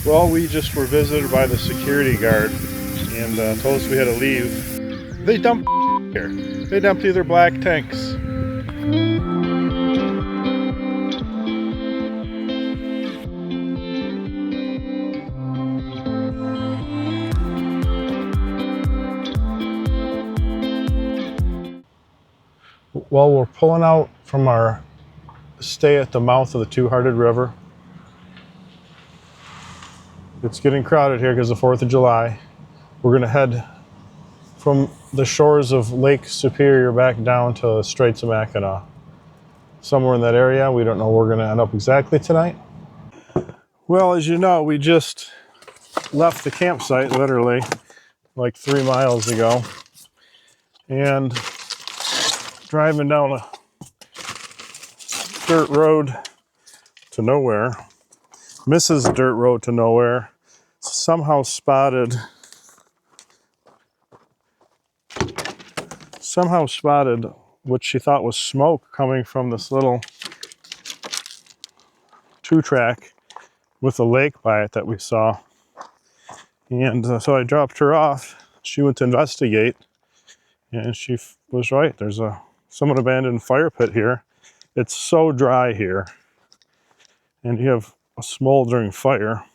Well, we just were visited by the security guard and told us we had to leave. They dumped here. They dumped either black tanks. Well, we're pulling out from our stay at the mouth of the Two-Hearted River. It's getting crowded here because of the 4th of July. We're going to head from the shores of Lake Superior back down to the Straits of Mackinac. Somewhere in that area. We don't know where we're going to end up exactly tonight. Well, as you know, we just left the campsite literally like 3 miles ago. And driving down a dirt road to nowhere, Mrs. Dirt Road to Nowhere, somehow spotted what she thought was smoke coming from this little 2-track with a lake by it that we saw. And so I dropped her off. She went to investigate, and she was right. There's a somewhat abandoned fire pit here. It's so dry here, and you have a smoldering fire.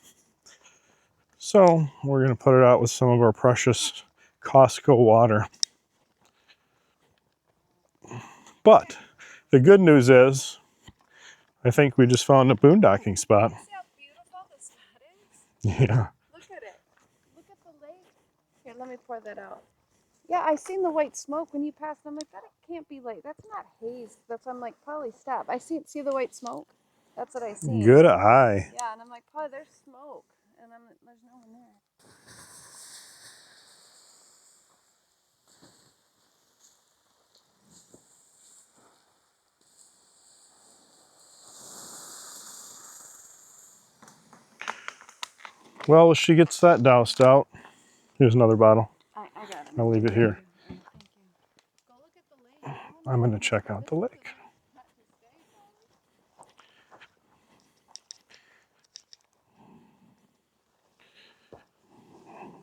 So we're going to put it out with some of our precious Costco water. But the good news is, I think we just found a boondocking spot. See how beautiful the spot is? Yeah. Look at it. Look at the lake. Here, let me pour that out. Yeah, I seen the white smoke when you passed. I'm like, that can't be lake. That's not haze. I'm like, probably stop. I see the white smoke. That's what I see. Good eye. Yeah, and I'm like, probably there's smoke. And there's no one there. Well, as she gets that doused out, here's another bottle. I got it. I'll leave it here. Thank you. Go look at the lake. I'm going to check out the lake.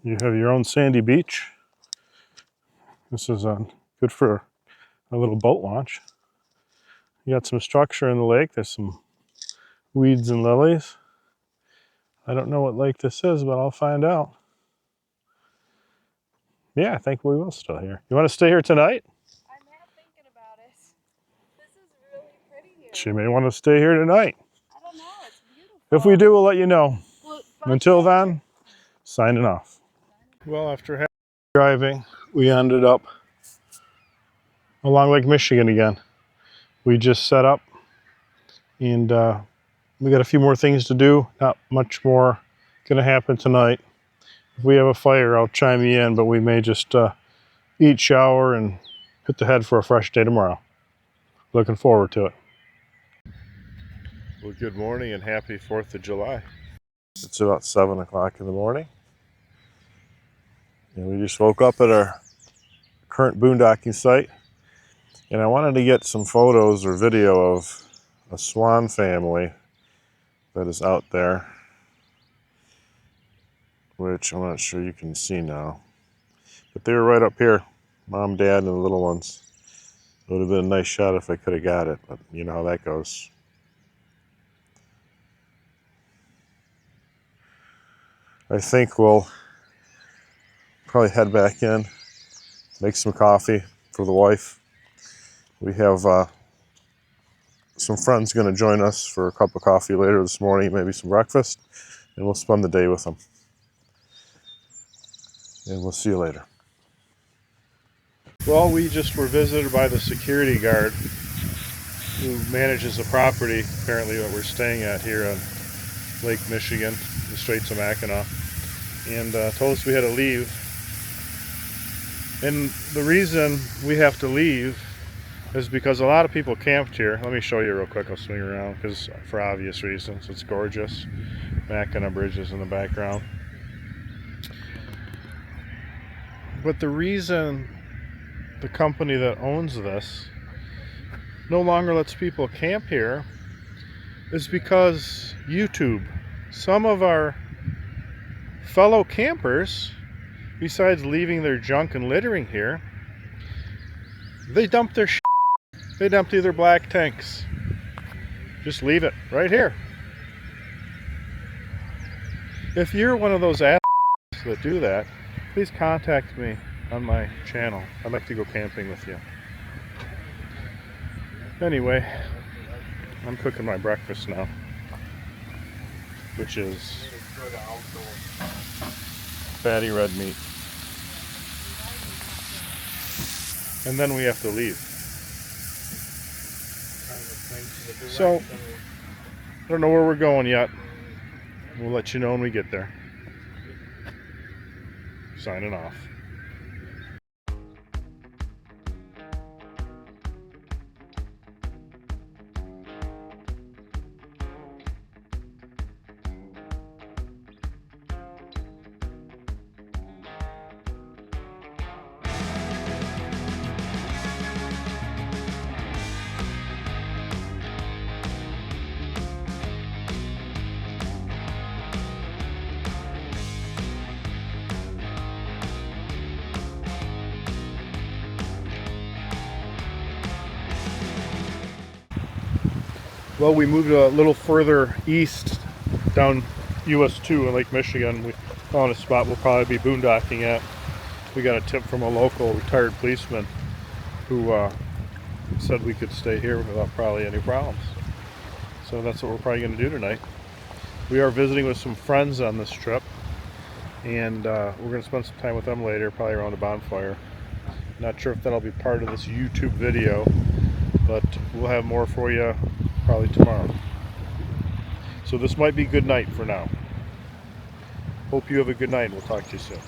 You have your own sandy beach. This is good for a little boat launch. You got some structure in the lake. There's some weeds and lilies. I don't know what lake this is, but I'll find out. Yeah, I think we will still here. You want to stay here tonight? I'm half thinking about it. This is really pretty here. She may want to stay here tonight. I don't know. It's beautiful. If we do, we'll let you know. Well, Until then, signing off. Well, after driving, we ended up along Lake Michigan again. We just set up, and we got a few more things to do. Not much more going to happen tonight. If we have a fire, I'll chime you in, but we may just eat, shower, and hit the head for a fresh day tomorrow. Looking forward to it. Well, good morning and happy 4th of July. It's about 7 o'clock in the morning. And we just woke up at our current boondocking site. And I wanted to get some photos or video of a swan family that is out there, which I'm not sure you can see now. But they were right up here, Mom, Dad, and the little ones. It would have been a nice shot if I could have got it, but you know how that goes. I think we'll probably head back in, make some coffee for the wife. We have some friends going to join us for a cup of coffee later this morning, maybe some breakfast, and we'll spend the day with them. And we'll see you later. Well, we just were visited by the security guard who manages the property, apparently that we're staying at here on Lake Michigan, the Straits of Mackinac, and told us we had to leave. And the reason we have to leave is because a lot of people camped here. Let me show you real quick. I'll swing around because for obvious reasons. It's gorgeous. Mackinac Bridge is in the background. But the reason the company that owns this no longer lets people camp here is because YouTube. Some of our fellow campers, besides leaving their junk and littering here, they dump their shit. They empty their black tanks. Just leave it right here. If you're one of those assholes that do that, please contact me on my channel. I'd like to go camping with you. Anyway, I'm cooking my breakfast now, which is fatty red meat. And then we have to leave. So, I don't know where we're going yet. We'll let you know when we get there. Signing off. Well, we moved a little further east down US 2 in Lake Michigan. We found a spot we'll probably be boondocking at. We got a tip from a local retired policeman who said we could stay here without probably any problems. So that's what we're probably going to do tonight. We are visiting with some friends on this trip, and we're going to spend some time with them later, probably around a bonfire. Not sure if that'll be part of this YouTube video, but we'll have more for you probably tomorrow. So this might be good night for now. Hope you have a good night, and we'll talk to you soon.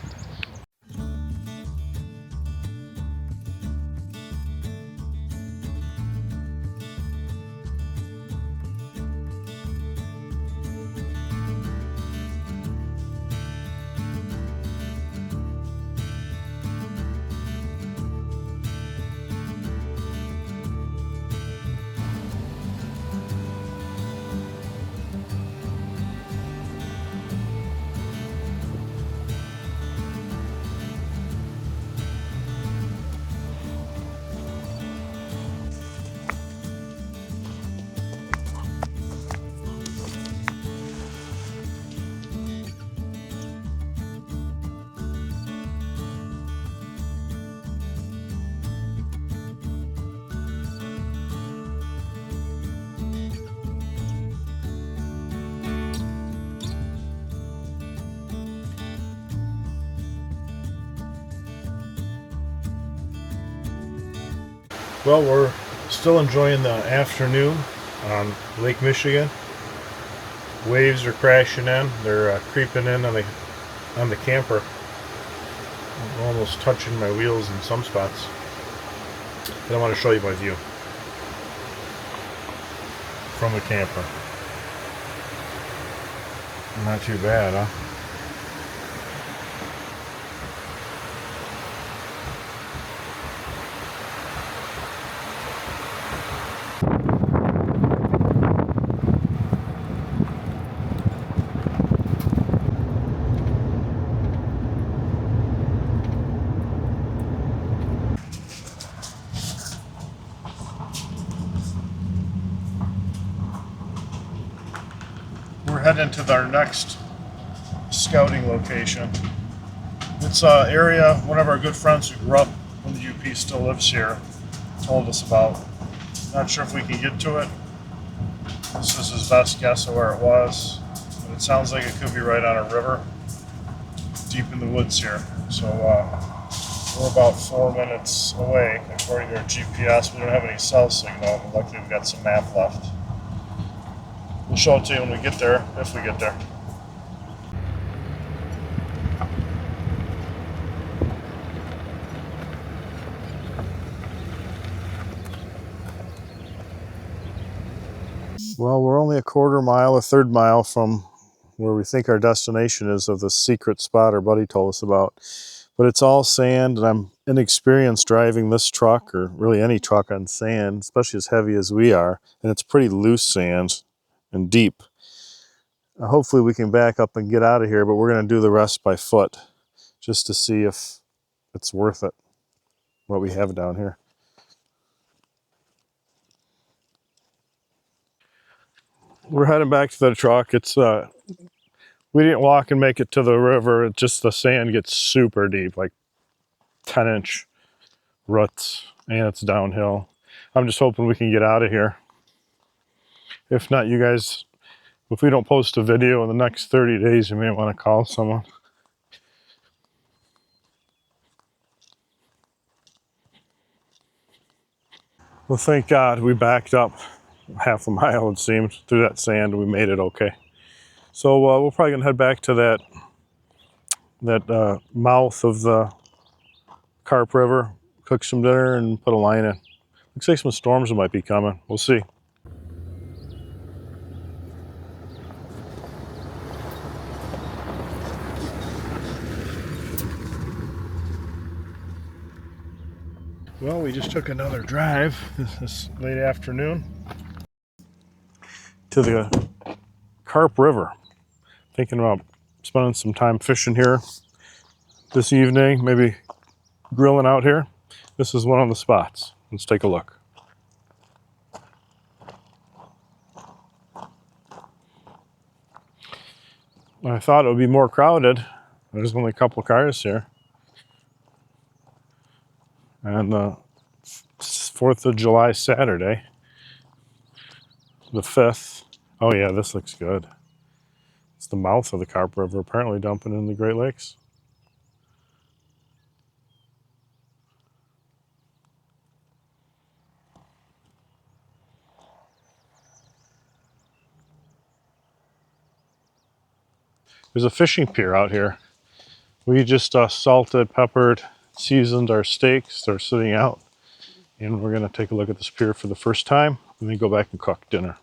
Well, we're still enjoying the afternoon on Lake Michigan. Waves are crashing in. They're creeping in on the camper. I'm almost touching my wheels in some spots. And I want to show you my view from the camper. Not too bad, huh? We're heading to our next scouting location. It's an area one of our good friends who grew up when the UP still lives here told us about. Not sure if we can get to it. This is his best guess of where it was, but it sounds like it could be right on a river deep in the woods here. So we're about 4 minutes away according to our GPS. We don't have any cell signal, but luckily we've got some map left. We'll show it to you when we get there, if we get there. Well, we're only a third mile from where we think our destination is of the secret spot our buddy told us about. But it's all sand, and I'm inexperienced driving this truck, or really any truck on sand, especially as heavy as we are. And it's pretty loose sand and deep. Hopefully we can back up and get out of here, but we're going to do the rest by foot just to see if it's worth it, what we have down here. We're heading back to the truck. It's we didn't walk and make it to the river. It's just the sand gets super deep, like 10-inch ruts, and it's downhill. I'm just hoping we can get out of here. If not, you guys, if we don't post a video in the next 30 days, you may want to call someone. Well, thank God we backed up half a mile, it seems, through that sand. We made it okay. So we're probably gonna head back to that mouth of the Carp River, cook some dinner, and put a line in. Looks like some storms might be coming. We'll see. Well, we just took another drive this late afternoon to the Carp River. Thinking about spending some time fishing here this evening, maybe grilling out here. This is one of the spots. Let's take a look. I thought it would be more crowded. There's only a couple cars here. And 4th of July Saturday, the 5th. Oh yeah, this looks good. It's the mouth of the Carp River, apparently dumping in the Great Lakes. There's a fishing pier out here. We just salted, peppered, seasoned our steaks. They're sitting out. And we're going to take a look at this pier for the first time and then go back and cook dinner.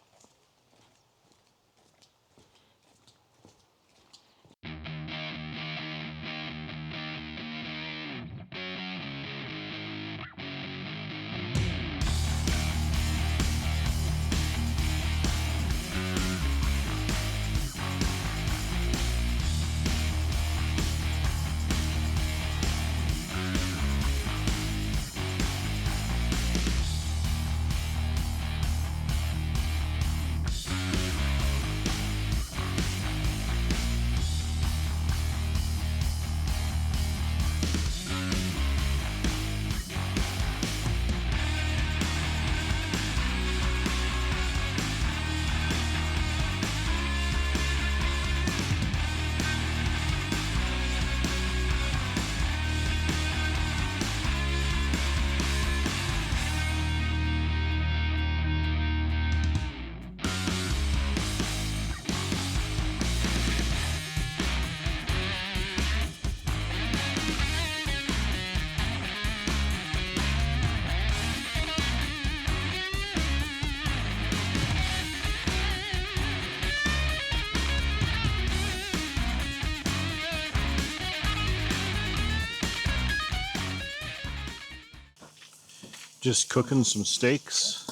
Just cooking some steaks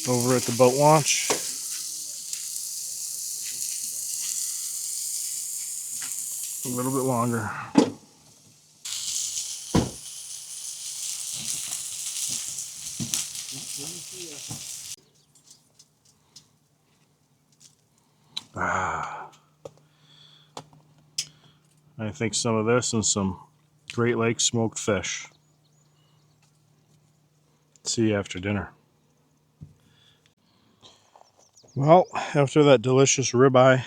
over at the boat launch. A little bit longer. I think some of this and some Great Lakes smoked fish. See you after dinner. Well, after that delicious ribeye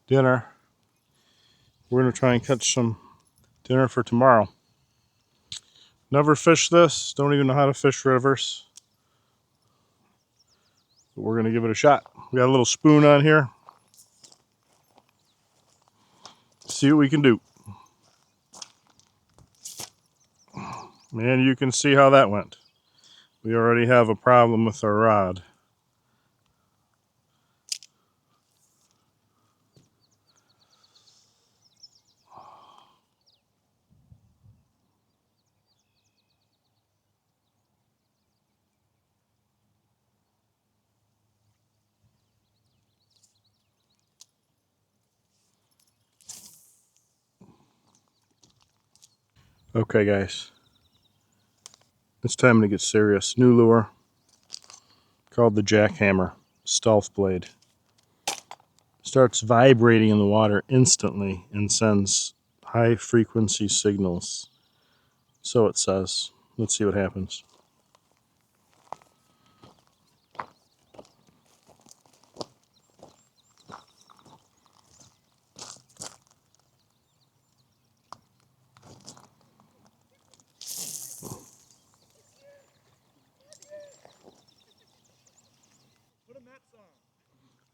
dinner, we're going to try and catch some dinner for tomorrow. Never fished this, don't even know how to fish rivers, but we're going to give it a shot. We got a little spoon on here. See what we can do. And you can see how that went. We already have a problem with our rod. Okay, guys. It's time to get serious. New lure called the Jackhammer Stealth Blade. Starts vibrating in the water instantly and sends high frequency signals. So it says. Let's see what happens.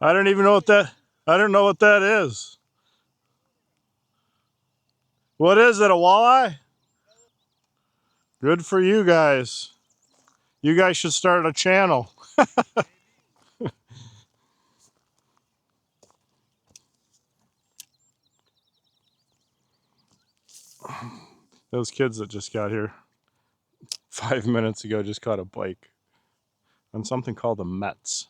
I don't even know what that I don't know what that is. What is it, a walleye? Good for you guys. You guys should start a channel. Those kids that just got here 5 minutes ago just caught a bike on something called a Mets.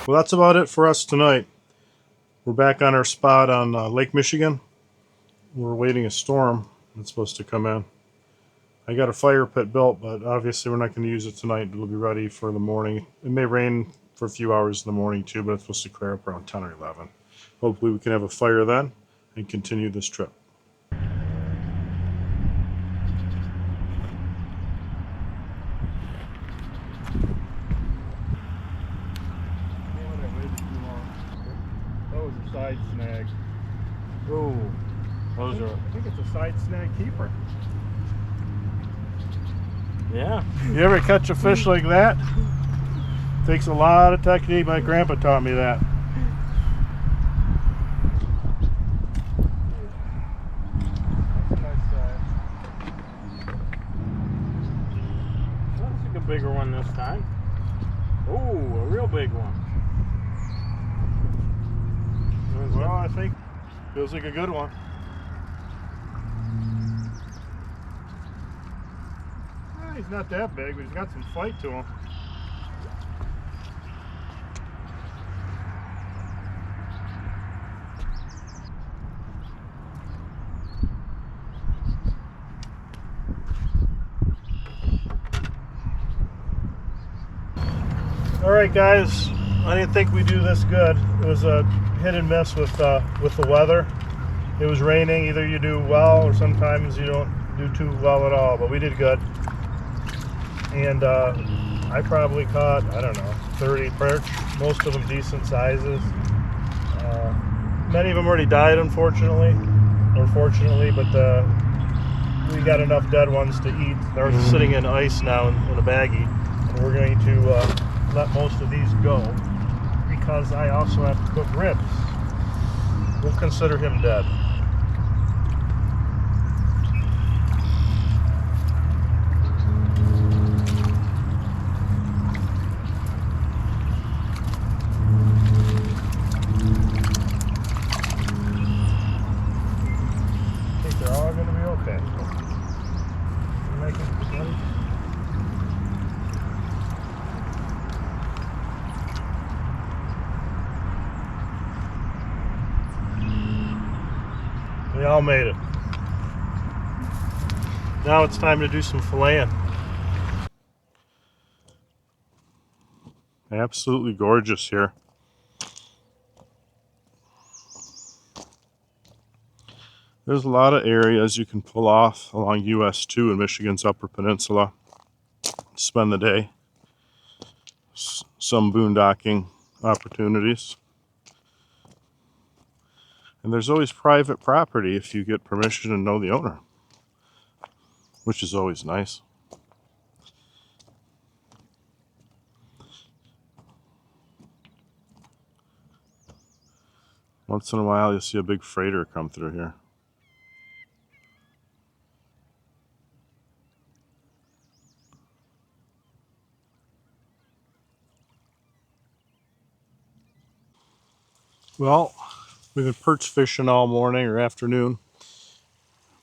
Well, that's about it for us tonight. We're back on our spot on Lake Michigan. We're waiting a storm that's supposed to come in. I got a fire pit built, but obviously we're not going to use it tonight. It'll be ready for the morning. It may rain for a few hours in the morning too, but it's supposed to clear up around 10 or 11. Hopefully we can have a fire then and continue this trip. That was a side snag. Ooh, those are. I think it's a side snag keeper. Yeah. You ever catch a fish like that? Takes a lot of technique. My grandpa taught me that. That's a nice size. That's like a bigger one this time. Ooh, a real big one. Well, I think feels like a good one. He's not that big, but he's got some fight to him. All right, guys. I didn't think we'd do this good. It was a hit and miss with the weather. It was raining. Either you do well, or sometimes you don't do too well at all. But we did good. And I probably caught, I don't know, 30 perch, most of them decent sizes. Many of them already died, unfortunately, or fortunately, but we got enough dead ones to eat. They're sitting in ice now in a baggie, and we're going to let most of these go because I also have to cook ribs. We'll consider him dead. We all made it. Now it's time to do some filleting. Absolutely gorgeous here. There's a lot of areas you can pull off along US 2 in Michigan's Upper Peninsula. Spend the day. Some boondocking opportunities. And there's always private property if you get permission and know the owner, which is always nice. Once in a while you'll see a big freighter come through here. Well, we've been perch fishing all morning or afternoon.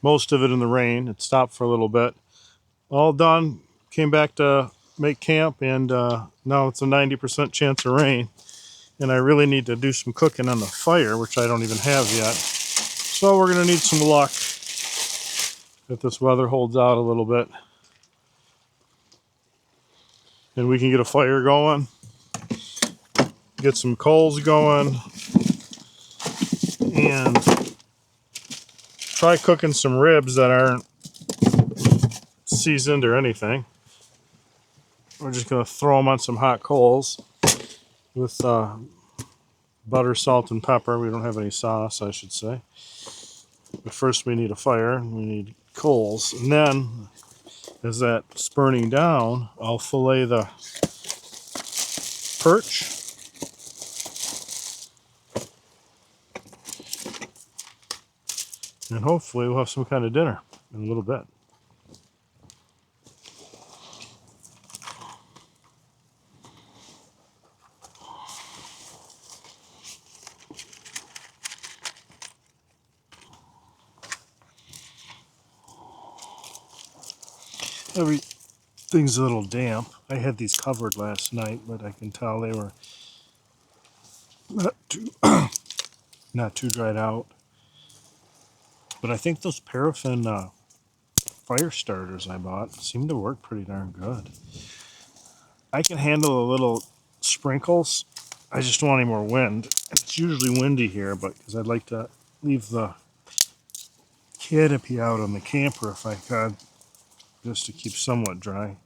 Most of it in the rain. It stopped for a little bit. All done. Came back to make camp, and now it's a 90% chance of rain. And I really need to do some cooking on the fire, which I don't even have yet. So we're going to need some luck if this weather holds out a little bit. And we can get a fire going, get some coals going, and try cooking some ribs that aren't seasoned or anything. We're just going to throw them on some hot coals with butter, salt, and pepper. We don't have any sauce, I should say. But first we need a fire, and we need coals. And then, as that's burning down, I'll fillet the perch. And hopefully we'll have some kind of dinner in a little bit. Everything's a little damp. I had these covered last night, but I can tell they were not too dried out. But I think those paraffin fire starters I bought seem to work pretty darn good. I can handle a little sprinkles. I just don't want any more wind. It's usually windy here, but because I'd like to leave the canopy out on the camper if I could, just to keep somewhat dry.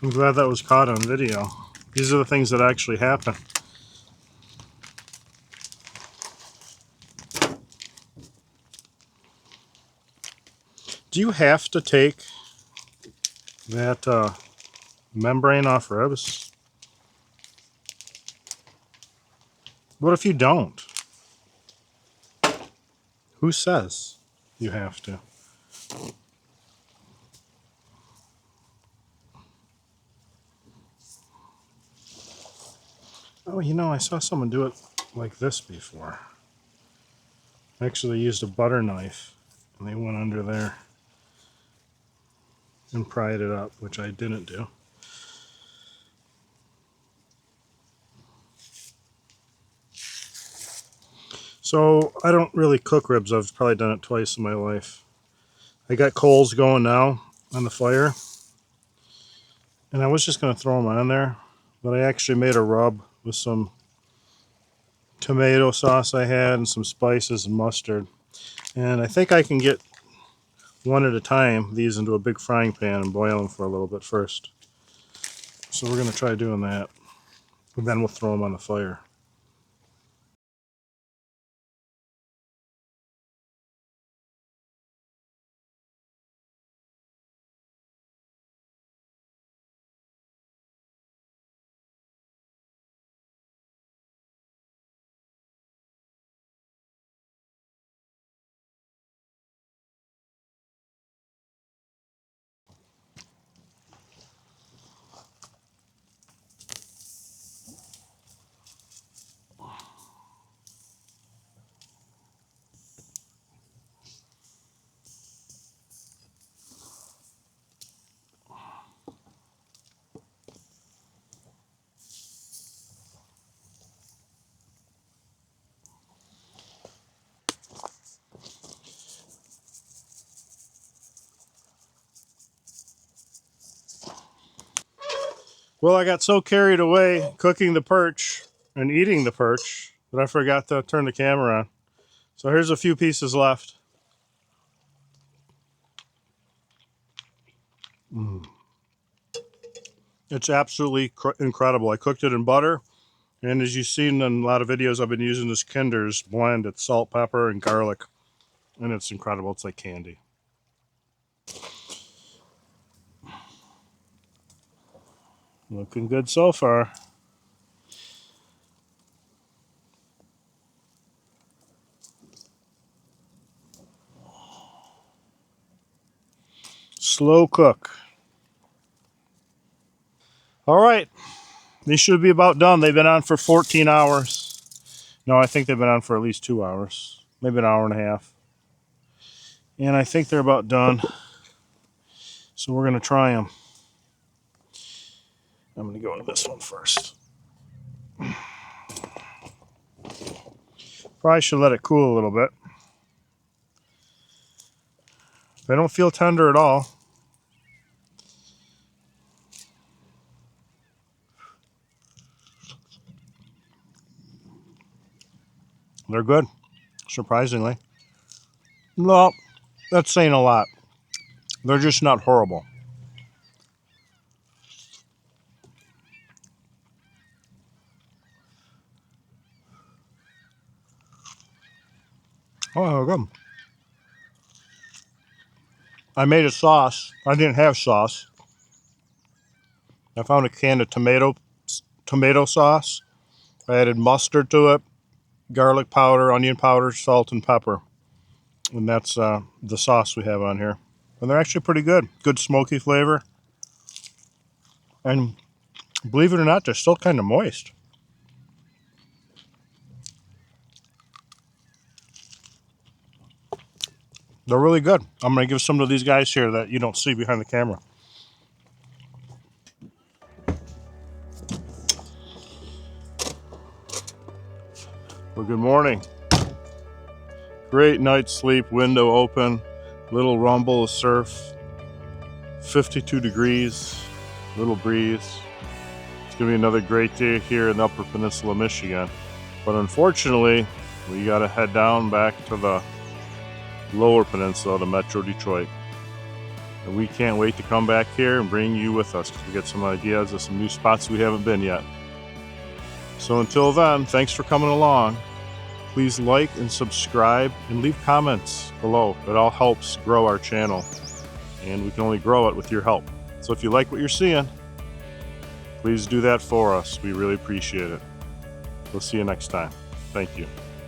I'm glad that was caught on video. These are the things that actually happen. Do you have to take that membrane off ribs? What if you don't? Who says you have to? Oh, you know, I saw someone do it like this before. Actually, they used a butter knife, and they went under there and pried it up, which I didn't do. So, I don't really cook ribs. I've probably done it twice in my life. I got coals going now on the fire, and I was just going to throw them on there, but I actually made a rub with some tomato sauce I had and some spices and mustard. And I think I can get one at a time these into a big frying pan and boil them for a little bit first. So we're going to try doing that. And then we'll throw them on the fire. Well, I got so carried away cooking the perch and eating the perch that I forgot to turn the camera on. So here's a few pieces left. It's absolutely incredible. I cooked it in butter, and as you've seen in a lot of videos, I've been using this Kinder's blend. It's salt, pepper, and garlic, and it's incredible. It's like candy. Looking good so far. Slow cook. All right, these should be about done. They've been on for 14 hours. No, I think they've been on for at least 2 hours, maybe an hour and a half. And I think they're about done. So we're going to try them. I'm going to go with this one first. Probably should let it cool a little bit. They don't feel tender at all. They're good, surprisingly. No, that's saying a lot. They're just not horrible. Oh, good. I made a sauce. I didn't have sauce. I found a can of tomato sauce. I added mustard to it, garlic powder, onion powder, salt, and pepper. And that's the sauce we have on here. And they're actually pretty good. Good smoky flavor. And believe it or not, they're still kind of moist. They're really good. I'm going to give some to these guys here that you don't see behind the camera. Well, good morning. Great night's sleep, window open, little rumble of surf, 52 degrees, little breeze. It's going to be another great day here in the Upper Peninsula, Michigan. But unfortunately, we got to head down back to the Lower Peninsula, to Metro Detroit. And we can't wait to come back here and bring you with us to get some ideas of some new spots we haven't been yet. So until then, thanks for coming along. Please like and subscribe and leave comments below. It all helps grow our channel, and we can only grow it with your help. So if you like what you're seeing, please do that for us. We really appreciate it. We'll see you next time. Thank you.